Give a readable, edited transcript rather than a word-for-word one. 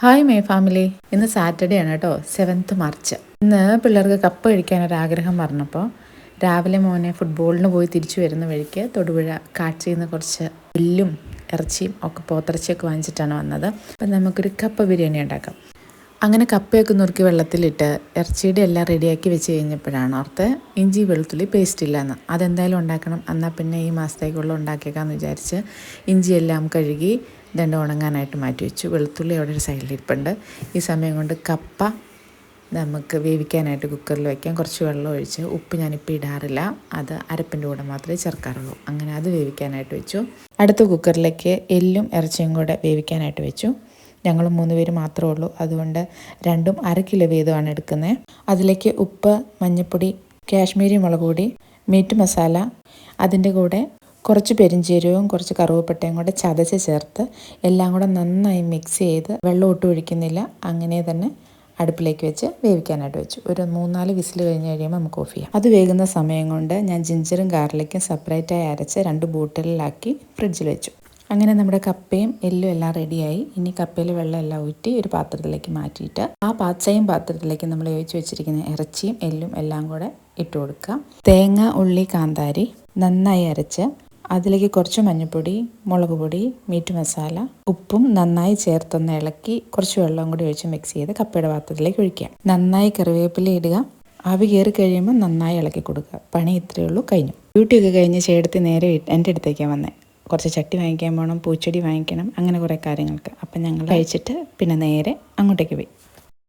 Hi my family. ഇന്ന് Saturday ആണ് കേട്ടോ, 7th മാർച്ച്. ഇന്ന് പിള്ളേർക്ക് കപ്പ കഴിക്കാനൊരാഗ്രഹം പറഞ്ഞപ്പോൾ രാവിലെ മോനെ ഫുട്ബോളിന് പോയി തിരിച്ചു വരുന്ന വഴിക്ക് തൊടുപുഴ കാഴ്ചയിൽ നിന്ന് കുറച്ച് എല്ലും ഇറച്ചിയും ഒക്കെ പോത്തിറച്ചിയൊക്കെ വാങ്ങിച്ചിട്ടാണ് വന്നത്. അപ്പം നമുക്കൊരു കപ്പ ബിരിയാണി ഉണ്ടാക്കാം. അങ്ങനെ കപ്പയൊക്കെ നുറുക്കി വെള്ളത്തിലിട്ട് ഇറച്ചിയുടെ എല്ലാം റെഡിയാക്കി വെച്ച് കഴിഞ്ഞപ്പോഴാണ് ഓർത്ത് ഇഞ്ചി വെളുത്തുള്ളി പേസ്റ്റ് ഇല്ലയെന്ന്. അതെന്തായാലും ഉണ്ടാക്കണം, എന്നാൽ പിന്നെ ഈ മാസത്തേക്കുള്ള ഉണ്ടാക്കിയേക്കാമെന്ന് വിചാരിച്ച് ഇഞ്ചിയെല്ലാം കഴുകി ദണ്ട് ഉണങ്ങാനായിട്ട് മാറ്റി വെച്ചു. വെളുത്തുള്ളി അവിടെ ഒരു സൈഡിലിരിപ്പുണ്ട്. ഈ സമയം കൊണ്ട് കപ്പ നമുക്ക് വേവിക്കാനായിട്ട് കുക്കറിൽ വയ്ക്കാം. കുറച്ച് വെള്ളം ഒഴിച്ച്, ഉപ്പ് ഞാനിപ്പോൾ ഇടാറില്ല, അത് അരപ്പിൻ്റെ കൂടെ മാത്രമേ ചേർക്കാറുള്ളൂ. അങ്ങനെ അത് വേവിക്കാനായിട്ട് വെച്ചു. അടുത്ത കുക്കറിലേക്ക് എല്ലും ഇറച്ചിയും കൂടെ വേവിക്കാനായിട്ട് വെച്ചു. ഞങ്ങൾ 3 പേര് മാത്രമേ ഉള്ളൂ, അതുകൊണ്ട് രണ്ടും 1/2 കിലോ വീതമാണ് എടുക്കുന്നത്. അതിലേക്ക് ഉപ്പ്, മഞ്ഞൾപ്പൊടി, കാശ്മീരി മുളക് പൊടി, മീറ്റ് മസാല, അതിൻ്റെ കൂടെ കുറച്ച് പെരിഞ്ചീരകവും കുറച്ച് കറുവപ്പട്ടയും കൂടെ ചതച്ച് ചേർത്ത് എല്ലാം കൂടെ നന്നായി മിക്സ് ചെയ്ത് വെള്ളം ഒട്ടും ഒഴിക്കുന്നില്ല, അങ്ങനെ തന്നെ അടുപ്പിലേക്ക് വെച്ച് വേവിക്കാനായിട്ട് വെച്ചു. ഒരു 3-4 വിസിൽ കഴിഞ്ഞ് കഴിയുമ്പോൾ നമുക്ക് ഓഫ് ചെയ്യാം. അത് വേകുന്ന സമയം കൊണ്ട് ഞാൻ ജിഞ്ചറും ഗാർലിക്കും സെപ്പറേറ്റായി അരച്ച് 2 ബോട്ടിലിലാക്കി ഫ്രിഡ്ജിൽ വെച്ചു. അങ്ങനെ നമ്മുടെ കപ്പയും എല്ലും എല്ലാം റെഡിയായി. ഇനി കപ്പയിൽ വെള്ളം എല്ലാം ഊറ്റി ഒരു പാത്രത്തിലേക്ക് മാറ്റിയിട്ട് സെയിം പാത്രത്തിലേക്ക് നമ്മൾ വേവിച്ച് വെച്ചിരിക്കുന്ന ഇറച്ചിയും എല്ലും എല്ലാം കൂടെ ഇട്ട് കൊടുക്കുക. തേങ്ങ, ഉള്ളി, കാന്താരി നന്നായി അരച്ച് അതിലേക്ക് കുറച്ച് മഞ്ഞൾപ്പൊടി, മുളക് പൊടി, മീറ്റ് മസാല, ഉപ്പും നന്നായി ചേർത്തൊന്ന് ഇളക്കി കുറച്ച് വെള്ളം കൂടി ഒഴിച്ച് മിക്സ് ചെയ്ത് കപ്പയുടെ പാത്രത്തിലേക്ക് ഒഴിക്കുക. നന്നായി കറിവേപ്പില ഇടുക. ആവി കയറി കഴിയുമ്പോൾ നന്നായി ഇളക്കി കൊടുക്കുക. പണി ഇത്രയേ ഉള്ളൂ, കഴിഞ്ഞു. ഡ്യൂട്ടിയൊക്കെ കഴിഞ്ഞ് ചേട്ടത്തി നേരെ എൻ്റെ അടുത്തേക്കാണ് വന്നത്. കുറച്ച് ചട്ടി വാങ്ങിക്കാൻ പോകണം, പൂച്ചെടി വാങ്ങിക്കണം, അങ്ങനെ കുറേ കാര്യങ്ങൾക്ക്. അപ്പം ഞങ്ങൾ കഴിച്ചിട്ട് പിന്നെ നേരെ അങ്ങോട്ടേക്ക് പോയി.